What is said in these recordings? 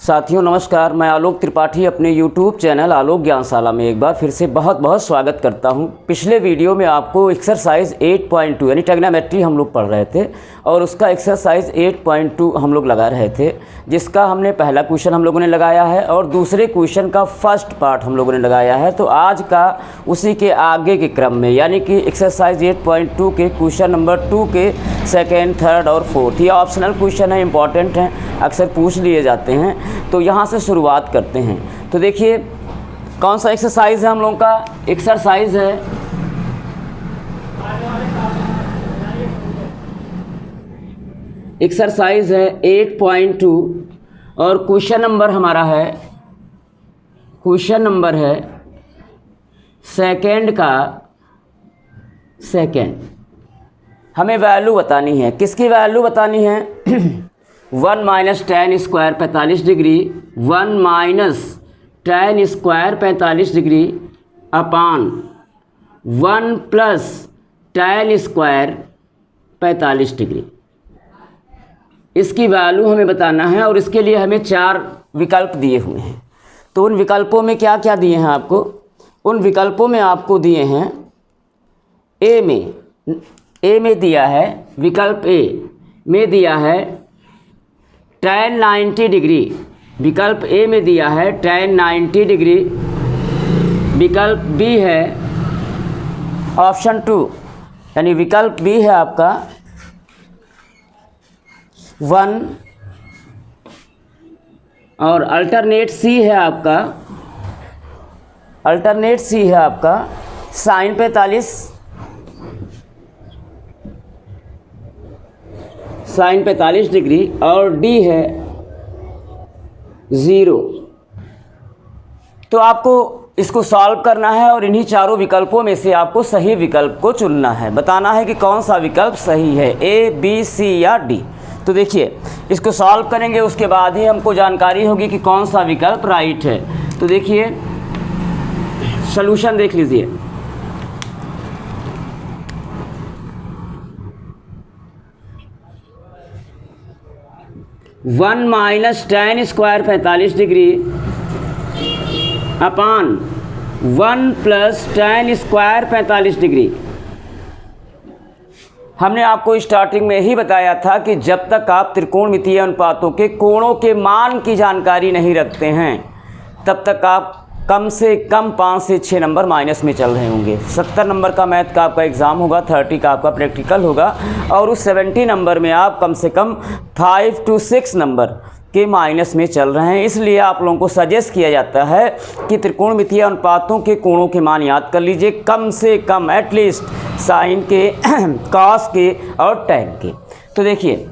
साथियों नमस्कार, मैं आलोक त्रिपाठी अपने YouTube चैनल आलोक ज्ञानशाला में एक बार फिर से बहुत बहुत स्वागत करता हूं। पिछले वीडियो में आपको एक्सरसाइज 8.2 यानी ट्रिग्नोमेट्री हम लोग पढ़ रहे थे और उसका एक्सरसाइज 8.2 हम लोग लगा रहे थे, जिसका हमने पहला क्वेश्चन हम लोगों ने लगाया है और दूसरे क्वेश्चन का फर्स्ट पार्ट हम लोगों ने लगाया है। तो आज का उसी के आगे के क्रम में यानी कि एक्सरसाइज 8.2 के क्वेश्चन नंबर 2 के सेकेंड, थर्ड और फोर्थ, ये ऑप्शनल क्वेश्चन है, इंपॉर्टेंट हैं, अक्सर पूछ लिए जाते हैं। तो यहाँ से शुरुआत करते हैं। तो देखिए कौन सा एक्सरसाइज है हम लोगों का, एक्सरसाइज है 8.2 और क्वेश्चन नंबर हमारा है, क्वेश्चन नंबर है सेकेंड का सेकेंड। हमें वैल्यू बतानी है, किसकी वैल्यू बतानी है 1 minus tan square 45 degree, 1 minus tan square 45 degree upon 1 plus tan square 45 degree. इसकी वैल्यू हमें बताना है और इसके लिए हमें 4 विकल्प दिए हुए हैं। तो उन विकल्पों में क्या क्या दिए हैं आपको, उन विकल्पों में आपको दिए हैं ए में दिया है, विकल्प ए में दिया है tan 90 डिग्री, विकल्प ए में दिया है tan 90 डिग्री। विकल्प बी है ऑप्शन 2 यानी विकल्प बी है आपका 1 और अल्टरनेट सी है आपका, अल्टरनेट सी है आपका साइन 45, साइन 45 डिग्री और डी है 0। तो आपको इसको सॉल्व करना है और इन्हीं चारों विकल्पों में से आपको सही विकल्प को चुनना है, बताना है कि कौन सा विकल्प सही है, ए, बी, सी या डी। तो देखिए इसको सॉल्व करेंगे, उसके बाद ही हमको जानकारी होगी कि कौन सा विकल्प राइट है। तो देखिए सॉल्यूशन देख लीजिए। One minus tan square 45 degree upon 1 plus tan square 45 degree. हमने आपको स्टार्टिंग में ही बताया था कि जब तक आप त्रिकोणमितीय अनुपातों के कोणों के मान की जानकारी नहीं रखते हैं तब तक आप कम से कम 5 से 6 नंबर माइनस में चल रहे होंगे। 70 नंबर का मैथ का आपका एग्ज़ाम होगा, 30 का आपका प्रैक्टिकल होगा और उस 70 नंबर में आप कम से कम 5 से 6 नंबर के माइनस में चल रहे हैं। इसलिए आप लोगों को सजेस्ट किया जाता है कि त्रिकोणमितीय अनुपातों के कोणों के मान याद कर लीजिए, कम से कम एटलीस्ट साइन के कॉस के और टैन के। तो देखिए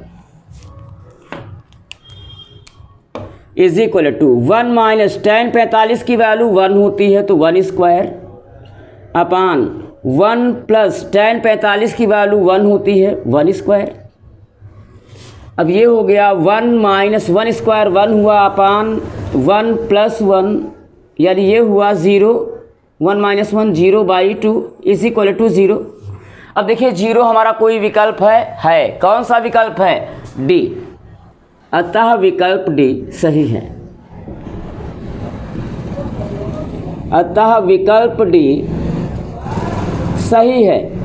is equal to 1 minus tan 45 की वैल्यू 1 होती है तो 1 स्क्वायर अपान 1 प्लस tan 45 की वैल्यू 1 होती है 1 स्क्वायर। अब ये हो गया 1 माइनस 1 स्क्वायर 1 हुआ अपान 1 प्लस 1 यानी ये हुआ 0, 1 माइनस 1 0/2 इज इक्वल टू 0। अब देखिए 0 हमारा कोई विकल्प है, कौन सा विकल्प है, डी, अतः विकल्प डी सही है, अतः विकल्प डी सही है।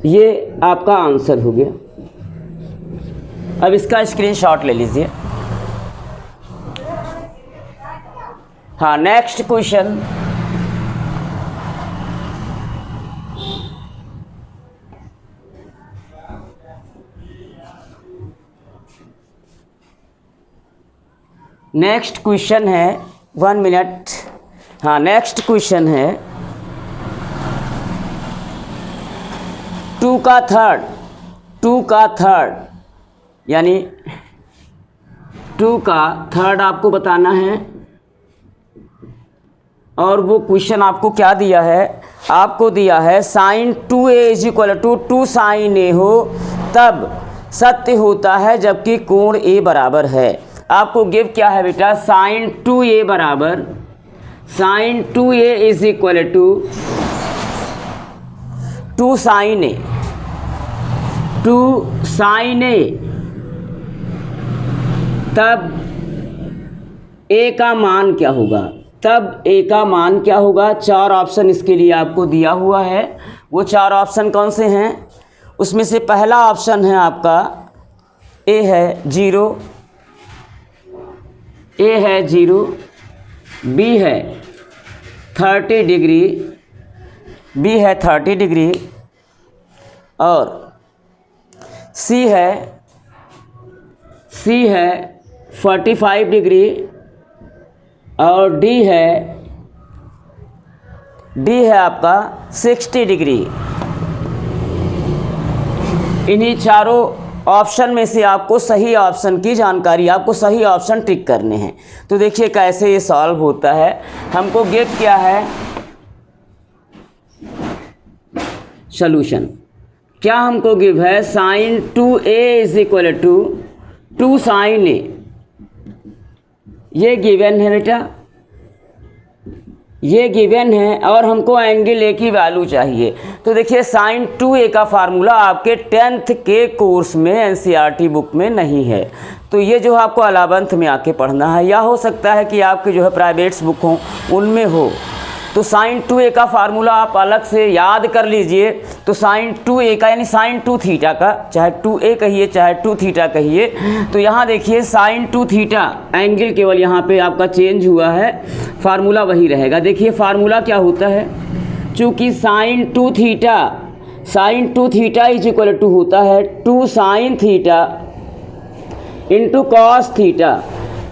ये आपका आंसर हो गया। अब इसका स्क्रीनशॉट ले लीजिए। हाँ, नेक्स्ट क्वेश्चन नेक्स्ट क्वेश्चन है 1 मिनट। हाँ, नेक्स्ट क्वेश्चन है 2 का थर्ड यानी 2 का थर्ड आपको बताना है और वो क्वेश्चन आपको क्या दिया है, आपको दिया है sine 2a is equal to 2 sine A हो तब सत्य होता है जबकि कोण ए बराबर है। आपको गिव क्या है बेटा, साइन 2a बराबर, sine 2a is equal to 2 sine A, 2 sine A तब ए का मान क्या होगा, तब ए का मान क्या होगा। 4 ऑप्शन इसके लिए आपको दिया हुआ है। वो 4 ऑप्शन कौन से हैं, उसमें से पहला ऑप्शन है आपका ए है 0, ए है 0, बी है 30 डिग्री, बी है 30 डिग्री, और सी है 45 डिग्री, और डी है आपका 60 डिग्री। इन्हीं चारों ऑप्शन में से आपको सही ऑप्शन की जानकारी, आपको सही ऑप्शन टिक करने हैं। तो देखिए कैसे ये सॉल्व होता है। हमको गिव क्या है, सॉल्यूशन क्या हमको गिव है, sin 2a is equal to 2 sin a, ये गिवन है बेटा, ये गिवन है, और हमको एंगल ए की वैल्यू चाहिए। तो देखिए sin 2a का फार्मूला आपके 10th के कोर्स में एनसीईआरटी बुक में नहीं है, तो ये जो आपको 11th में आके पढ़ना है, या हो सकता है कि आपके जो है प्राइवेट्स बुक हों उनमें हो। तो sin 2a का फार्मूला आप अलग से याद कर लीजिए। तो sin 2a का यानी sin 2 थीटा का, चाहे 2a कहिए चाहे 2 थीटा कहिए, तो यहाँ देखिए sin 2 थीटा एंगल केवल यहाँ पे आपका चेंज हुआ है, फार्मूला वही रहेगा। देखिए फार्मूला क्या होता है, चूँकि sin 2 theta is equal to होता है 2 sin theta into cos theta.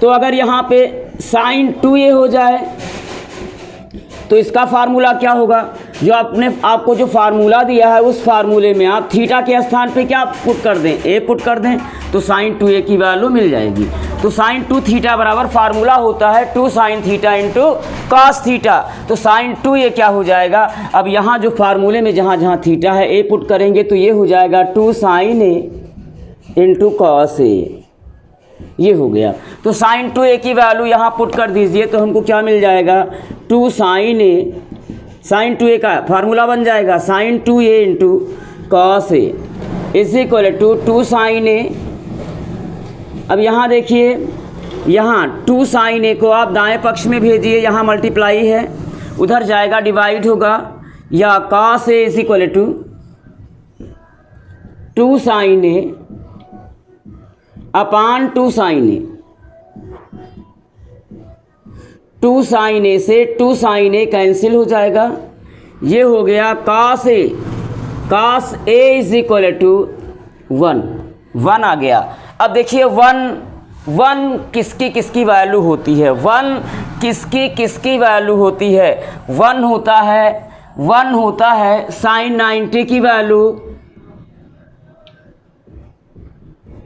तो अगर यहाँ पे sin 2a हो जाए तो इसका फार्मूला क्या होगा, जो आपको जो फार्मूला दिया है उस फार्मूले में आप थीटा के स्थान पे क्या पुट कर दें, ए पुट कर दें, तो sin 2a की वैल्यू मिल जाएगी। तो sin 2 थीटा बराबर फार्मूला होता है 2 sin theta into cos theta. तो sin 2a क्या हो जाएगा, अब यहाँ जो फार्मूले में जहाँ जहाँ थीटा है ए पुट करेंगे तो ये हो जाएगा 2 sin a into cos a, ये हो गया। तो sin 2a की वैल्यू यहाँ पुट कर दीजिए तो हमको क्या मिल जाएगा, 2 sin a, sin 2a का फार्मूला बन जाएगा sin 2a into cos a is equal to 2 sin a। अब यहाँ देखिए, यहाँ 2 sin a को आप दाएं पक्ष में भेजिए, यहाँ मल्टीप्लाई है, उधर जाएगा डिवाइड होगा, या cos a is equal to 2 sin a upon 2 sin a, 2 sin a से 2 sin a कैंसिल हो जाएगा, ये हो गया cos a is equal to 1 आ गया। अब देखिए 1 किसकी वैल्यू होती है, 1 किसकी वैल्यू होती है, 1 होता है sin 90 की वैल्यू,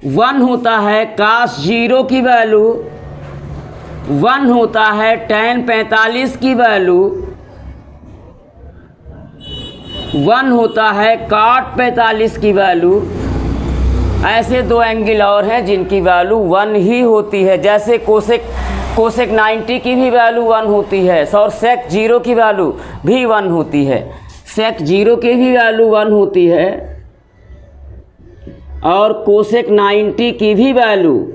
1 होता है cos 0 की वैल्यू, 1 होता है tan 45 की वैल्यू, 1 होता है cot 45 की वैल्यू। ऐसे 2 एंगल और हैं जिनकी वैल्यू 1 ही होती है, जैसे कोसेक 90 की भी वैल्यू 1 होती है, और sec 0 की वैल्यू भी 1 होती है, sec 0 की भी वैल्यू 1 होती है, और कोसेक 90 की भी वैल्यू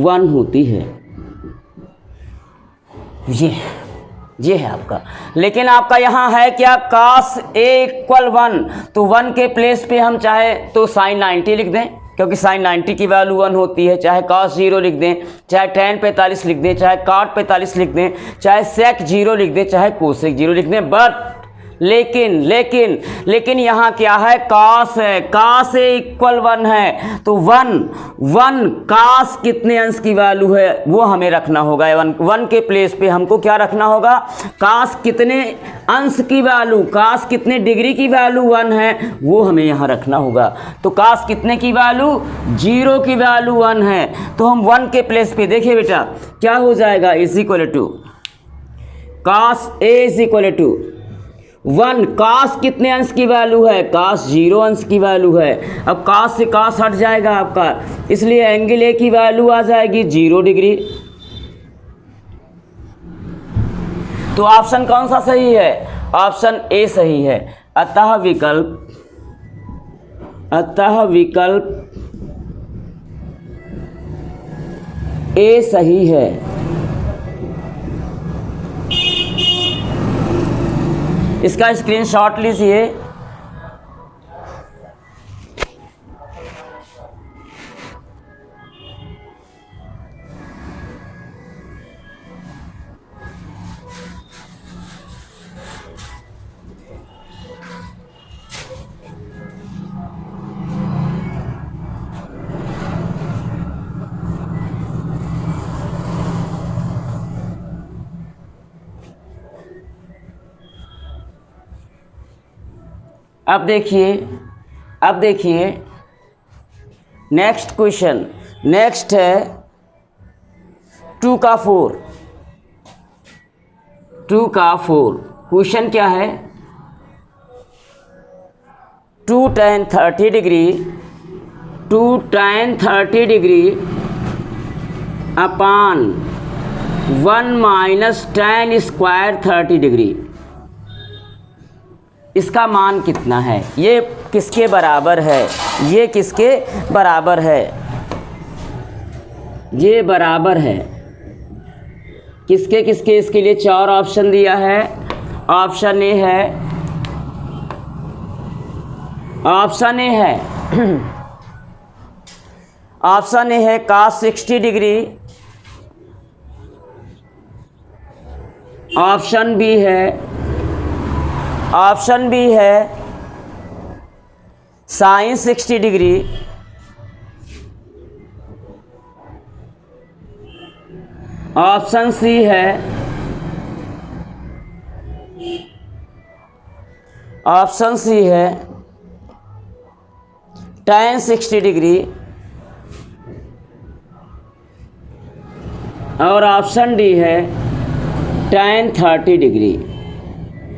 1 होती है। ये है आपका, लेकिन आपका यहाँ है क्या, cos a इक्वल 1, तो 1 के प्लेस पे हम चाहे तो sin 90 लिख दें, क्योंकि sin 90 की वैल्यू 1 होती है, चाहे cos 0 लिख दें, चाहे tan 45 लिख दें, चाहे cot 45 लिख दें, चाहे sec 0 लिख दें, चाहे cosec 0 लिख दें। बट लेकिन यहाँ क्या है, cos है, cos a इक्वल 1 है, तो 1 cos कितने अंश की वैल्यू है वो हमें रखना होगा। 1 के प्लेस पे हमको क्या रखना होगा, cos कितने अंश की वैल्यू, cos कितने डिग्री की वैल्यू 1 है वो हमें यहाँ रखना होगा। तो cos कितने की वैल्यू, 0 की वैल्यू 1 है, तो हम 1 के प्लेस पे देखिए बेटा क्या हो जाएगा, is equal to cos a is equal to 1, cos कितने अंश की वैल्यू है, cos 0 अंश की वैल्यू है। अब cos से cos हट जाएगा आपका, इसलिए एंगल ए की वैल्यू आ जाएगी 0 डिग्री। तो ऑप्शन कौन सा सही है, ऑप्शन ए सही है। अतः विकल्प ए सही है। इसका स्क्रीनशॉट लीजिए। अब देखिए नेक्स्ट क्वेश्चन। नेक्स्ट है 2 का 4। 2 का 4 क्वेश्चन क्या है? 2 tan 30 degree 2 tan 30 degree upon 1 minus tan square 30 degree, इसका मान कितना है? ये किसके बराबर है? ये किसके बराबर है? ये बराबर है किसके किसके? इसके लिए 4 ऑप्शन दिया है। ऑप्शन ए है, ऑप्शन ए है ऑप्शन ए है cos 60 डिग्री। ऑप्शन बी है sin 60 डिग्री। ऑप्शन सी है tan 60 डिग्री। और ऑप्शन डी है tan 30 डिग्री।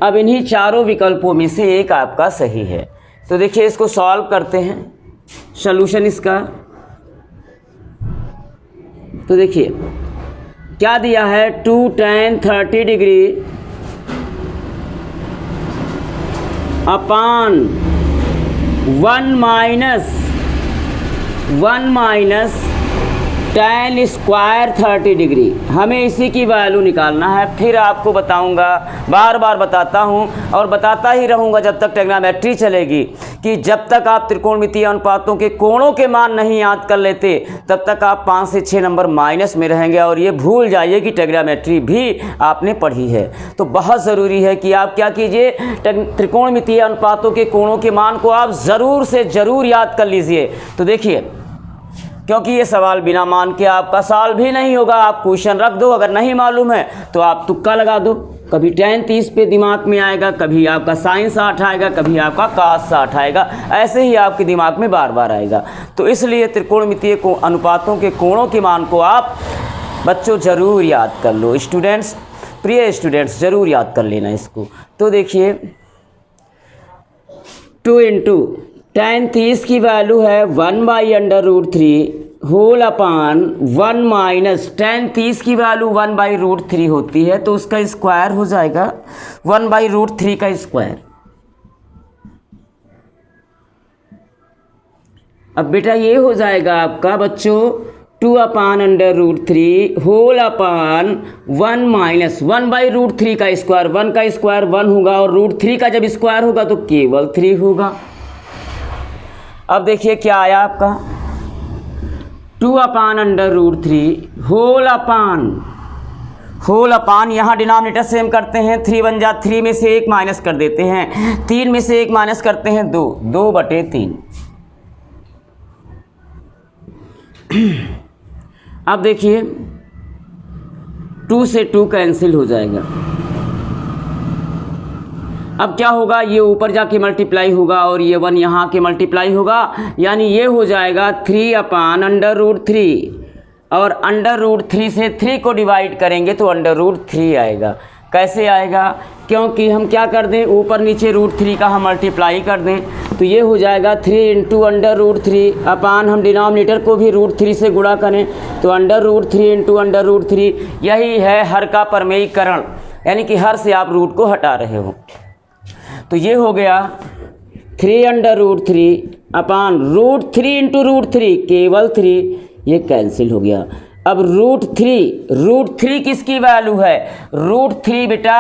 अब इन्हीं चारों विकल्पों में से एक आपका सही है। तो देखिए इसको सॉल्व करते हैं, सॉल्यूशन इसका। तो देखिए क्या दिया है? 2 tan 30 degree upon 1 minus tan square 30 degree. हमें इसी की वैल्यू निकालना है। फिर आपको बताऊंगा, बार बार बताता हूं और बताता ही रहूंगा जब तक ट्रिग्नोमेट्री चलेगी, कि जब तक आप त्रिकोणमितीय अनुपातों के कोणों के मान नहीं याद कर लेते तब तक आप 5 से 6 नंबर माइनस में रहेंगे। और ये भूल जाइए कि ट्रिग्नोमेट्री भी आपने पढ़ी है। तो बहुत ज़रूरी है कि आप क्या कीजिए, त्रिकोणमितीय अनुपातों के कोणों के मान को आप ज़रूर से ज़रूर याद कर लीजिए। तो देखिए, क्योंकि ये सवाल बिना मान के आपका सॉल्व भी नहीं होगा। आप क्वेश्चन रख दो, अगर नहीं मालूम है तो आप तुक्का लगा दो। कभी tan 30 पे दिमाग में आएगा, कभी आपका sin 60 आएगा, कभी आपका cos 60 आएगा। ऐसे ही आपके दिमाग में बार बार आएगा। तो इसलिए त्रिकोणमितीय अनुपातों के कोणों के मान को आप बच्चों ज़रूर याद कर लो। स्टूडेंट्स, प्रिय स्टूडेंट्स, ज़रूर याद कर लेना इसको। तो देखिए 2 इंटू tan 30 की वैल्यू है 1/√3 होल अपान 1 माइनस tan 30 की वैल्यू 1/√3 होती है, तो उसका स्क्वायर हो जाएगा 1/√3 का स्क्वायर। अब बेटा ये हो जाएगा आपका बच्चों 2/√3 होल अपान 1 माइनस 1/√3 का स्क्वायर। 1 का स्क्वायर 1 होगा और √3 का जब स्क्वायर होगा तो केवल 3 होगा। अब देखिए क्या आया आपका 2/√3 होल अपान यहाँ डिनोमिनेटर सेम करते हैं। 3 बन जा, 3 में से 1 माइनस कर देते हैं, 3 में से 1 माइनस करते हैं 2/3। अब देखिए 2 से 2 कैंसिल हो जाएगा। अब क्या होगा, ये ऊपर जाके मल्टीप्लाई होगा और ये 1 यहाँ के मल्टीप्लाई होगा, यानी ये हो जाएगा 3/√3। और √3 से 3 को डिवाइड करेंगे तो √3 आएगा। कैसे आएगा? क्योंकि हम क्या कर दें, ऊपर नीचे √3 का हम मल्टीप्लाई कर दें, तो ये हो जाएगा 3 × √3 अपान हम डिनोमिनेटर को भी √3 से गुणा करें तो √3 × √3। यही है हर का परमेयीकरण, यानी कि हर से आप रूट को हटा रहे हो। तो ये हो गया 3/√3 अपान √3 × √3 केवल 3, ये कैंसिल हो गया। अब रूट थ्री किसकी वैल्यू है? रूट थ्री बेटा,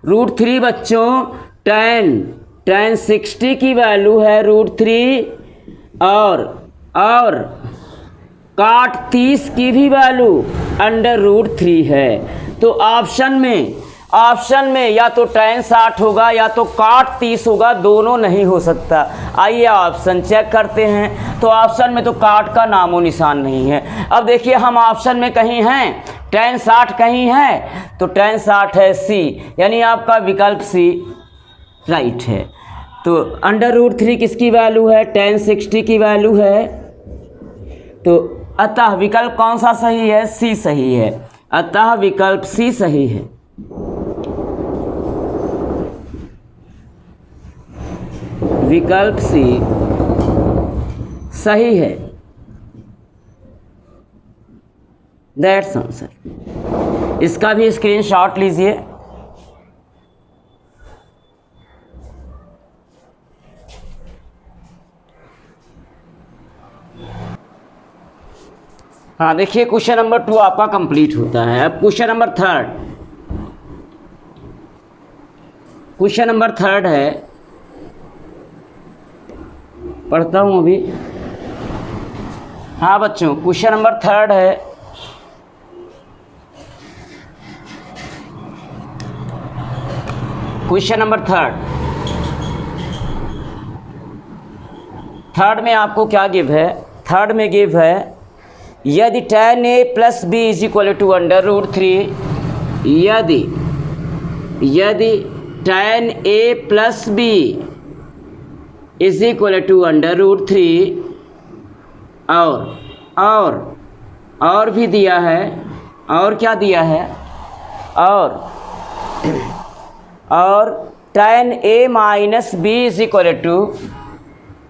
रूट थ्री बच्चों tan 60 की वैल्यू है रूट थ्री, और cot 30 की भी वैल्यू अंडर रूट थ्री है। तो ऑप्शन में या तो tan 60 होगा या तो cot 30 होगा, दोनों नहीं हो सकता। आइए ऑप्शन चेक करते हैं। तो ऑप्शन में तो cot का नामो निशान नहीं है। अब देखिए हम ऑप्शन में कहीं हैं, tan 60 कहीं है, तो tan 60 है सी, यानी आपका विकल्प सी राइट है। तो अंडर रूट थ्री किसकी वैल्यू है? tan 60 की वैल्यू है। तो अतः विकल्प कौन सा सही है? सी सही है। अतः विकल्प सी सही है। विकल्प सी सही है। That's answer. इसका भी स्क्रीनशॉट लीजिए। हाँ देखिए क्वेश्चन नंबर 2 आपका कंप्लीट होता है। अब क्वेश्चन नंबर 3, क्वेश्चन नंबर 3 है, पढ़ता हूँ अभी। हाँ बच्चों क्वेश्चन नंबर 3 है। क्वेश्चन नंबर 3 में आपको क्या गिव है? 3 में गिव है यदि tan a plus B is equal to under root three, यदि tan a plus B is equal to under root three, और भी दिया है, और क्या दिया है? और tan a minus B is equal to,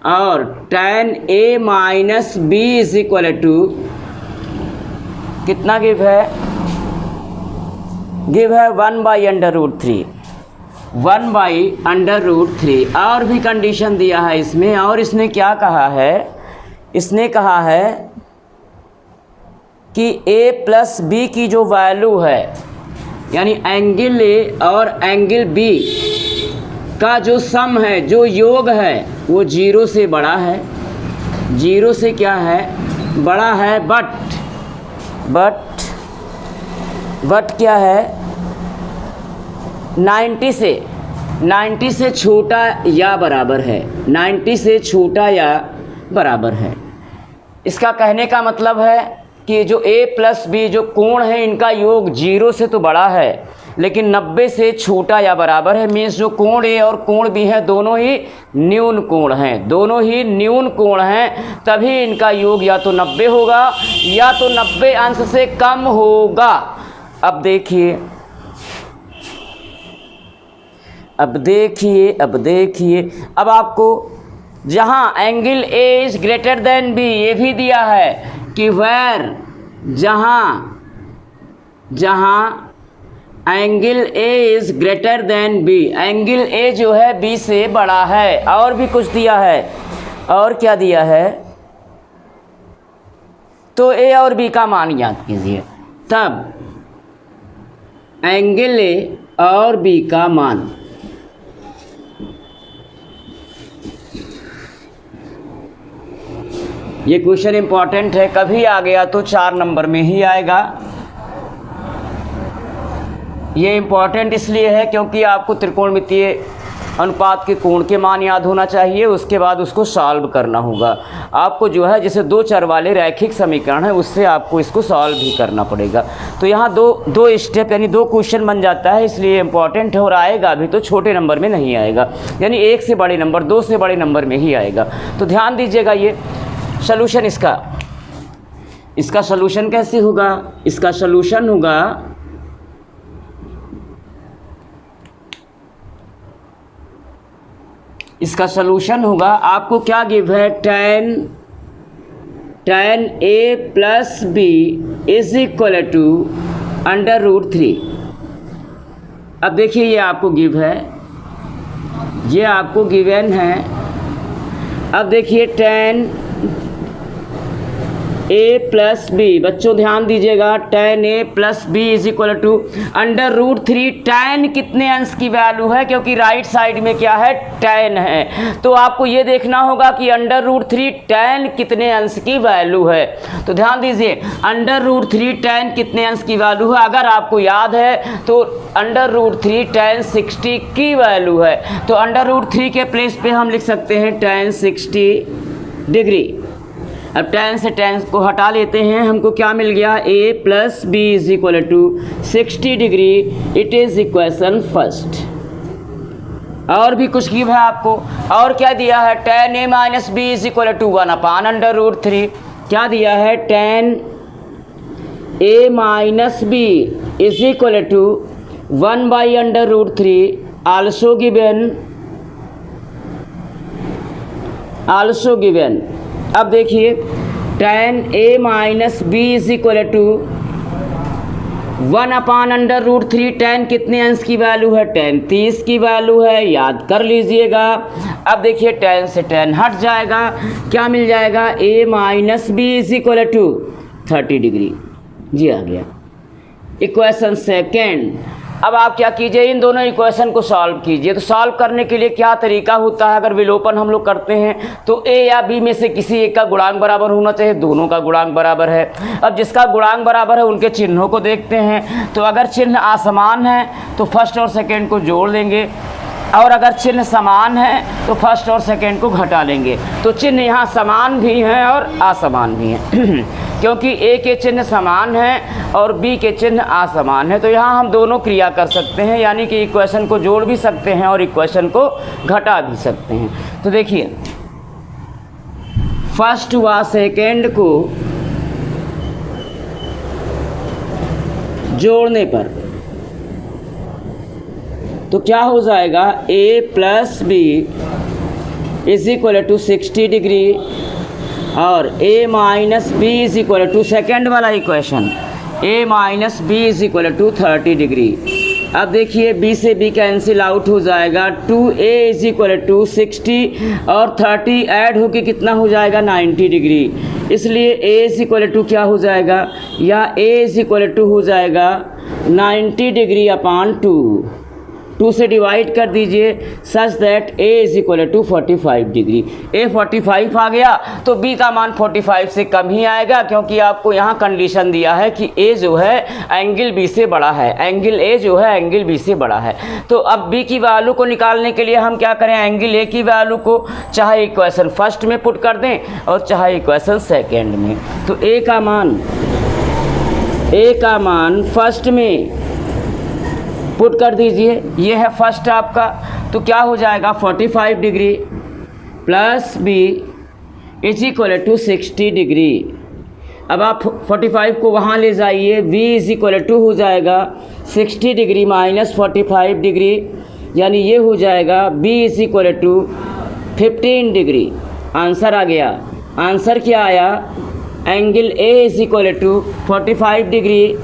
और tan a minus B is equal to कितना गिव है? गिव है 1/√3, 1/√3। और भी कंडीशन दिया है इसमें, और इसने क्या कहा है? इसने कहा है कि a प्लस बी की जो वैल्यू है, यानी एंगल a और एंगल b का जो सम है, जो योग है, वो 0 से बड़ा है। 0 से क्या है? बड़ा है। बट क्या है? 90 से छोटा या बराबर है। 90 से छोटा या बराबर है। इसका कहने का मतलब है कि जो a प्लस बी जो कोण है, इनका योग 0 से तो बड़ा है, लेकिन 90 से छोटा या बराबर है। मीन्स जो कोण ए और कोण बी है, दोनों ही न्यून कोण हैं, दोनों ही न्यून कोण हैं। तभी इनका योग या तो 90 होगा या तो 90 अंश से कम होगा। अब देखिए, अब आपको जहाँ angle a is greater than b, ये भी दिया है कि वेर जहाँ angle a is greater than b, angle a जो है बी से बड़ा है। और भी कुछ दिया है, और क्या दिया है? तो ए और बी का मान याद कीजिए, तब एंगल ए और बी का मान, ये क्वेश्चन इंपॉर्टेंट है। कभी आ गया तो 4 नंबर में ही आएगा। ये इम्पॉर्टेंट इसलिए है क्योंकि आपको त्रिकोणमितीय अनुपात के कोण के मान याद होना चाहिए, उसके बाद उसको सॉल्व करना होगा। आपको जो है जैसे 2 चर वाले रैखिक समीकरण है, उससे आपको इसको सॉल्व भी करना पड़ेगा। तो यहाँ दो स्टेप यानी 2 क्वेश्चन बन जाता है, इसलिए इम्पॉर्टेंट है। और आएगा भी तो छोटे नंबर में नहीं आएगा, यानी 1 से बड़े नंबर, 2 से बड़े नंबर में ही आएगा। तो ध्यान दीजिएगा। ये सॉल्यूशन इसका सॉल्यूशन कैसे होगा? इसका सॉल्यूशन होगा, आपको क्या गिव है? tan a plus B is equal to √3। अब देखिए ये आपको गिव है, ये आपको गिवन है। अब देखिए tan ए प्लस बी, बच्चों ध्यान दीजिएगा, tan a plus B is equal to √3 tan कितने अंश की वैल्यू है, क्योंकि राइट साइड में क्या है, tan है, तो आपको ये देखना होगा कि √3 tan कितने अंश की वैल्यू है। तो ध्यान दीजिए, √3 tan कितने अंश की वैल्यू है, अगर आपको याद है तो √3 tan 60 की वैल्यू है, तो √3 के प्लेस पे हम लिख सकते हैं tan 60 डिग्री। अब tan से tan को हटा लेते हैं, हमको क्या मिल गया, a plus B is equal to 60 degree. It is equation first. और भी कुछ गिव है आपको, और क्या दिया है, tan a minus B is equal to 1/√3। क्या दिया है, tan a minus B is equal to 1/√3 also given. अब देखिए, tan a minus B is equal to 1/√3 tan कितने अंश की वैल्यू है, tan 30 की वैल्यू है, याद कर लीजिएगा। अब देखिए, tan से tan हट जाएगा, क्या मिल जाएगा, a minus B is equal to 30 degree. जी आ गया इक्वेशन सेकेंड। अब आप क्या कीजिए, इन दोनों इक्वेशन को सॉल्व कीजिए। तो सॉल्व करने के लिए क्या तरीका होता है, अगर विलोपन हम लोग करते हैं तो a या b में से किसी एक का गुणांक बराबर होना चाहिए, दोनों का गुणांक बराबर है। अब जिसका गुणांक बराबर है उनके चिन्हों को देखते हैं, तो अगर चिन्ह असमान है तो फर्स्ट और सेकेंड को जोड़ लेंगे, और अगर चिन्ह समान है तो फर्स्ट और सेकेंड को घटा लेंगे। तो चिन्ह यहाँ समान भी हैं और असमान भी हैं क्योंकि a के चिन्ह समान है और b के चिन्ह असमान है, तो यहाँ हम दोनों क्रिया कर सकते हैं, यानी कि इक्वेशन को जोड़ भी सकते हैं और इक्वेशन को घटा भी सकते हैं। तो देखिए, फर्स्ट व सेकेंड को जोड़ने पर तो क्या हो जाएगा, a plus B is equal to 60 degree और a minus B is equal to second वाला equation, a minus B is equal to 30 degree. अब देखिए, b से b कैंसिल आउट हो जाएगा, 2a इज इक्वल टू 60 और 30 ऐड होके कितना हो जाएगा, 90 डिग्री। इसलिए a इज इक्वल टू क्या हो जाएगा, या a इज इक्वल टू हो जाएगा 90 डिग्री अपॉन 2 से डिवाइड कर दीजिए, such that a is equal to 45 degree. a 45 आ गया तो b का मान 45 से कम ही आएगा, क्योंकि आपको यहाँ कंडीशन दिया है कि a जो है एंगल b से बड़ा है, एंगल a जो है एंगल b से बड़ा है। तो अब b की वैल्यू को निकालने के लिए हम क्या करें, एंगल a की वैल्यू को चाहे इक्वेशन फर्स्ट में पुट कर दें और चाहे इक्वेशन सेकेंड में। तो a का मान फर्स्ट में पुट कर दीजिए, ये है फर्स्ट आपका, तो क्या हो जाएगा, 45 degree plus B is equal to 60 degree. अब आप 45 को वहाँ ले जाइए, v इज इक्वल टू हो जाएगा 60 डिग्री माइनस 45 डिग्री, यानी ये हो जाएगा b is equal to 15 degree. Answer आ गया। आंसर क्या आया, angle a is equal to 45 degree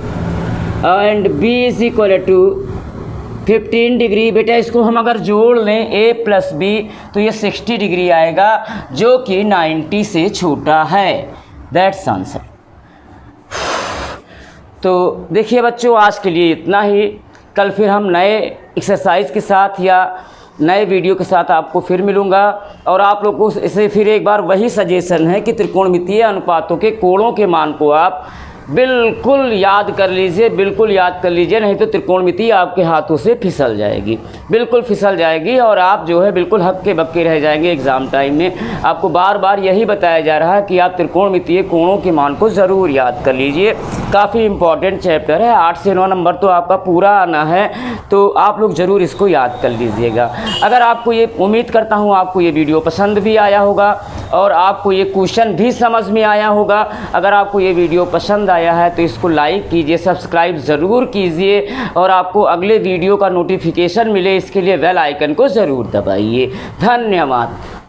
and b is equal to 15 degree. बेटा इसको हम अगर जोड़ लें a प्लस बी तो ये 60 डिग्री आएगा, जो कि 90 से छोटा है। That's answer. तो देखिए बच्चों, आज के लिए इतना ही। कल फिर हम नए एक्सरसाइज के साथ या नए वीडियो के साथ आपको फिर मिलूँगा, और आप लोग को इसे फिर एक बार वही सजेशन है कि त्रिकोणमितीय अनुपातों के कोणों के मान को आप बिल्कुल याद कर लीजिए, बिल्कुल याद कर लीजिए, नहीं तो त्रिकोणमिति आपके हाथों से फिसल जाएगी, बिल्कुल फिसल जाएगी, और आप जो है बिल्कुल हक्के बक्के रह जाएंगे एग्ज़ाम टाइम में। आपको बार बार यही बताया जा रहा है कि आप त्रिकोणमितीय कोणों के मान को ज़रूर याद कर लीजिए। काफ़ी इम्पॉर्टेंट चैप्टर है, 8 से 9 नंबर तो आपका पूरा आना है, तो आप लोग ज़रूर इसको याद कर लीजिएगा। अगर आपको ये, उम्मीद करता हूँ आपको ये वीडियो पसंद भी आया होगा और आपको ये क्वेश्चन भी समझ में आया होगा। अगर आपको ये वीडियो पसंद आया है तो इसको लाइक कीजिए, सब्सक्राइब ज़रूर कीजिए, और आपको अगले वीडियो का नोटिफिकेशन मिले इसके लिए बेल आइकन को ज़रूर दबाइए। धन्यवाद।